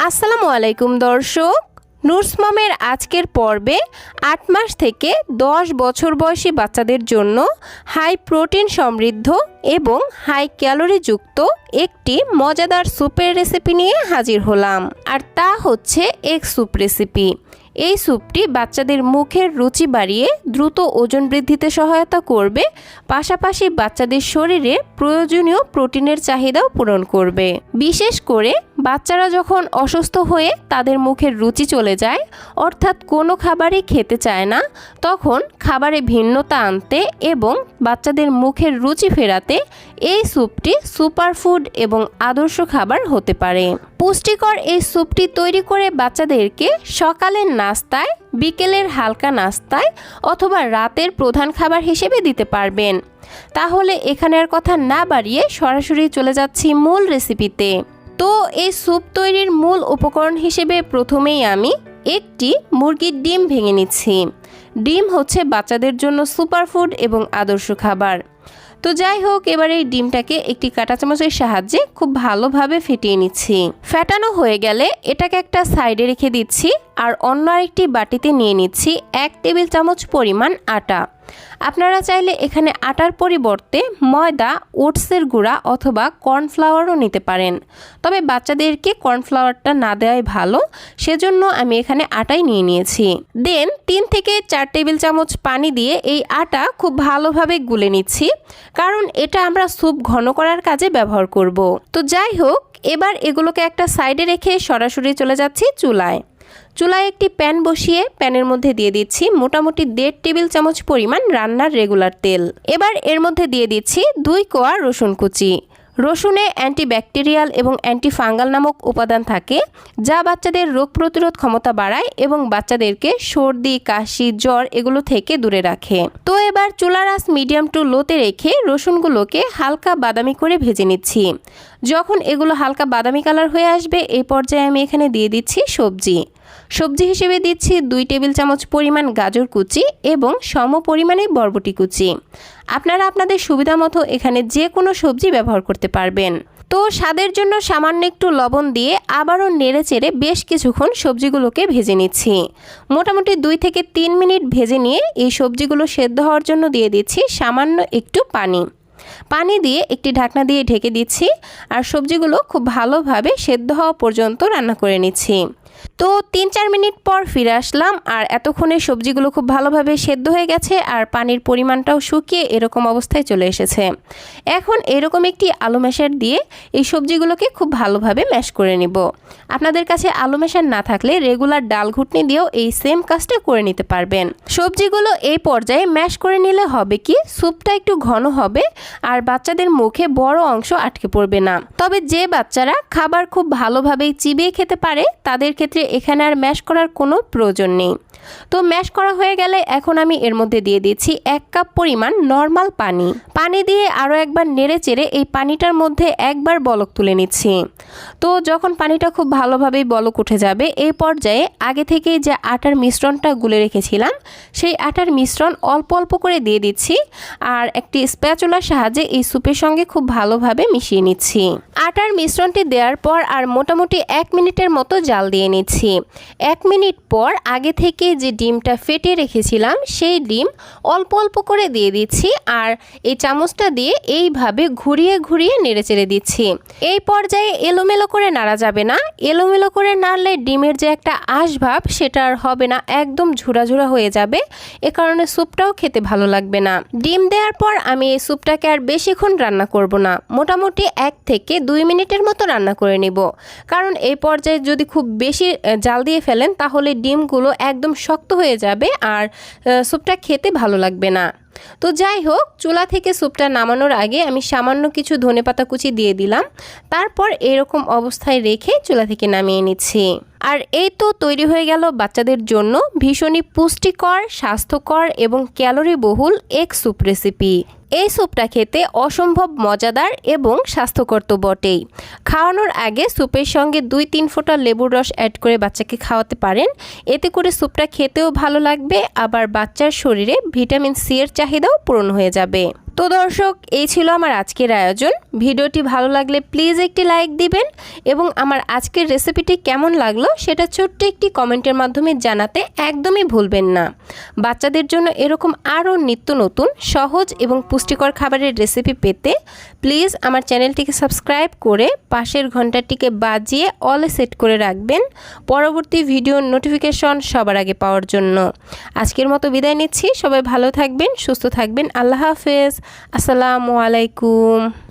আসসালামু আলাইকুম দর্শক, নুরস মমের আজকের পর্বে 8 মাস থেকে 10 বছর বয়সী বাচ্চাদের জন্য হাই প্রোটিন সমৃদ্ধ এবং হাই ক্যালোরি যুক্ত একটি মজাদার স্যুপের রেসিপি নিয়ে হাজির হলাম। আর তা হচ্ছে এগ স্যুপ রেসিপি। এই স্যুপটি বাচ্চাদের মুখের রুচি বাড়িয়ে দ্রুত ওজন বৃদ্ধিতে সহায়তা করবে, পাশাপাশি বাচ্চাদের শরীরে প্রয়োজনীয় প্রোটিনের চাহিদাও পূরণ করবে। বিশেষ করে বাচ্চারা যখন অসুস্থ হয়ে তাদের মুখের রুচি চলে যায়, অর্থাৎ কোনো খাবারই খেতে চায় না, তখন খাবারে ভিন্নতা আনতে এবং বাচ্চাদের মুখের রুচি ফেরাতে এই স্যুপটি সুপারফুড এবং আদর্শ খাবার হতে পারে। পুষ্টিকর এই স্যুপটি তৈরি করে বাচ্চাদেরকে সকালের নাস্তায়, বিকেলের হালকা নাস্তায় অথবা রাতের প্রধান খাবার হিসেবে দিতে পারবেন। তাহলে এখানের কথা না বাড়িয়ে সরাসরি চলে যাচ্ছি মূল রেসিপিতে। তো এই স্যুপ তৈরির মূল উপকরণ হিসেবে প্রথমেই আমি একটি মুরগির ডিম ভেঙে নিচ্ছি। ডিম হচ্ছে বাচ্চাদের জন্য সুপারফুড এবং আদর্শ খাবার। তো যাই হোক, এবার এই ডিমটাকে একটি কাঁটা চামচের সাহায্যে খুব ভালোভাবে ফেটিয়ে নিচ্ছি। ফেটানো হয়ে গেলে এটাকে একটা সাইডে রেখে দিচ্ছি আর অন্য আরেকটি বাটিতে নিয়ে নিচ্ছি 1 টেবিল চামচ পরিমাণ আটা। আপনারা চাইলে এখানে আটার পরিবর্তে ময়দা, ওটসের গুঁড়া অথবা কর্নফ্লাওয়ারও নিতে পারেন, তবে বাচ্চাদেরকে কর্নফ্লাওয়ারটা না দেওয়াই ভালো, সেজন্য আমি এখানে আটাই নিয়ে নিয়েছি। দেন 3 থেকে 4 টেবিল চামচ পানি দিয়ে এই আটা খুব ভালোভাবে গুলে নিচ্ছি, কারণ এটা আমরা স্যুপ ঘন করার কাজে ব্যবহার করব। তো যাই হোক, এবার এগুলোকে একটা সাইডে রেখে সরাসরি চলে যাচ্ছি চুলায়। চুলায় একটি প্যান বসিয়ে প্যানের মধ্যে দিয়ে দিচ্ছি মোটামুটি 1.5 টেবিল চামচ পরিমাণ রান্নার রেগুলার তেল। এবার এর মধ্যে দিয়ে দিচ্ছি 2 কোয়া রসুন কুচি। রসুনে অ্যান্টিব্যাকটেরিয়াল এবং অ্যান্টিফাঙ্গাল নামক উপাদান থাকে, যা বাচ্চাদের রোগ প্রতিরোধ ক্ষমতা বাড়ায় এবং বাচ্চাদেরকে সর্দি, কাশি, জ্বর এগুলো থেকে দূরে রাখে। তো এবার চুলার আঁচ মিডিয়াম টু লোতে রেখে রসুনগুলোকে হালকা বাদামি করে ভেজে নিচ্ছি। যখন এগুলো হালকা বাদামি কালার হয়ে আসবে, এই পর্যায়ে আমি এখানে দিয়ে দিচ্ছি সবজি হিসেবে দিচ্ছি 2 টেবিল চামচ পরিমাণ গাজর কুচি এবং সম পরিমাণে বরবটি কুচি। আপনারা আপনাদের সুবিধা মতো এখানে যে কোনো সবজি ব্যবহার করতে পারবেন। তো স্বাদের জন্য সামান্য একটু লবণ দিয়ে আবারও নেড়ে চেড়ে বেশ কিছুক্ষণ সবজিগুলোকে ভেজে নিচ্ছি। মোটামুটি 2 থেকে 3 মিনিট ভেজে নিয়ে এই সবজিগুলো সেদ্ধ হওয়ার জন্য দিয়ে দিচ্ছি সামান্য একটু পানি দিয়ে একটি ঢাকনা দিয়ে ঢেকে দিচ্ছি আর সবজিগুলো খুব ভালোভাবে সেদ্ধ হওয়া পর্যন্ত রান্না করে নিচ্ছি। তো 3-4 মিনিট পর ফিরে আসলাম আর এতক্ষণে সবজিগুলো খুব ভালোভাবে সেদ্ধ হয়ে গেছে আর পানির পরিমাণটাও শুকিয়ে এরকম অবস্থায় চলে এসেছে। এখন এরকম একটি আলু ম্যাশার দিয়ে এই সবজিগুলোকে খুব ভালোভাবে ম্যাশ করে নিব। আপনাদের কাছে আলু ম্যাশার না থাকলে রেগুলার ডাল ঘুটনি দিয়েও এই সেম কাজটা করে নিতে পারবেন। সবজিগুলো এই পর্যায়ে ম্যাশ করে নিলে হবে কি, স্যুপটা একটু ঘন হবে আর বাচ্চাদের মুখে বড় অংশ আটকে পড়বে না। তবে যে বাচ্চারা খাবার খুব ভালোভাবেই চিবিয়ে খেতে পারে, তাদের ক্ষেত্রে এখানে আর ম্যাশ করার কোনো প্রয়োজন নেই। তো ম্যাশ করা হয়ে গেলে এখন আমি এর মধ্যে দিয়ে দিচ্ছি 1 কাপ পরিমাণ নর্মাল পানি দিয়ে আরও একবার নেড়ে চেড়ে এই পানিটার মধ্যে একবার বলক তুলে নিচ্ছি। তো যখন পানিটা খুব ভালোভাবেই বলক উঠে যাবে, এই পর্যায়ে আগে থেকেই যে আটার মিশ্রণটা গুলে রেখেছিলাম, সেই আটার মিশ্রণ অল্প অল্প করে দিয়ে দিচ্ছি আর একটি স্প্যাচুলার সাহায্যে এই স্যুপের সঙ্গে খুব ভালোভাবে মিশিয়ে নিচ্ছি। আটার মিশ্রণটি দেওয়ার পর আর মোটামুটি 1 মিনিটের মতো জাল দিয়ে নিচ্ছি। 1 মিনিট পর আগে থেকে যে ডিমটা ফেটে রেখেছিলাম, সেই ডিম অল্প অল্প করে দিয়ে দিচ্ছি আর এই চামচটা দিয়ে এইভাবে ঘুরিয়ে ঘুরিয়ে নেড়ে চেড়ে দিচ্ছি। এই পর্যায়ে এলোমেলো করে নাড়া যাবে না। এলোমেলো করে নাড়লে ডিমের যে একটা আঁশ ভাব, সেটা আর হবে না, একদম ঝুরা ঝুরা হয়ে যাবে। এ কারণে স্যুপটাও খেতে ভালো লাগবে না। ডিম দেওয়ার পর আমি এই স্যুপটাকে আর বেশিক্ষণ রান্না করব না, মোটামুটি 1 থেকে 2 মিনিটের মতো রান্না করে নেব। কারণ এই পর্যায়ে যদি খুব বেশি জাল দিয়ে ফেলেন তাহলে ডিমগুলো একদম শক্ত হয়ে যাবে আর স্যুপটা খেতে ভালো লাগবে না। তো যাই হোক, চুলা থেকে স্যুপটা নামানোর আগে আমি সামান্য কিছু ধনেপাতা কুচি দিয়ে দিলাম। তারপর এরকম অবস্থায় রেখে চুলা থেকে নামিয়ে নিচ্ছি। আর এই তো তৈরি হয়ে গেল বাচ্চাদের জন্য ভীষণই পুষ্টিকর, স্বাস্থ্যকর এবং ক্যালোরি বহুল এগ স্যুপ রেসিপি। এই স্যুপটা খেতে অসম্ভব মজাদার এবং স্বাস্থ্যকর তো বটেই। খাওয়ানোর আগে স্যুপের সঙ্গে 2-3 ফোঁটা লেবুর রস অ্যাড করে বাচ্চাকে খাওয়াতে পারেন। এতে করে স্যুপটা খেতেও ভালো লাগবে, আবার বাচ্চার শরীরে ভিটামিন সি এর চাহিদাও পূরণ হয়ে যাবে। তো দর্শক, এই ছিল আমার আজকের আয়োজন। ভিডিওটি ভালো লাগলে প্লিজ একটি লাইক দিবেন এবং আমার আজকের রেসিপিটি কেমন লাগলো সেটা ছোট্ট একটি কমেন্টের মাধ্যমে জানাতে একদমই ভুলবেন না। বাচ্চাদের জন্য এরকম আরও নিত্য নতুন সহজ এবং পুষ্টিকর খাবারের রেসিপি পেতে প্লিজ আমার চ্যানেলটিকে সাবস্ক্রাইব করে পাশের ঘন্টাটিকে বাজিয়ে অলে সেট করে রাখবেন পরবর্তী ভিডিওর নোটিফিকেশন সবার আগে পাওয়ার জন্য। আজকের মতো বিদায় নিচ্ছি। সবাই ভালো থাকবেন, সুস্থ থাকবেন। আল্লাহ হাফেজ। আসসালামু আলাইকুম।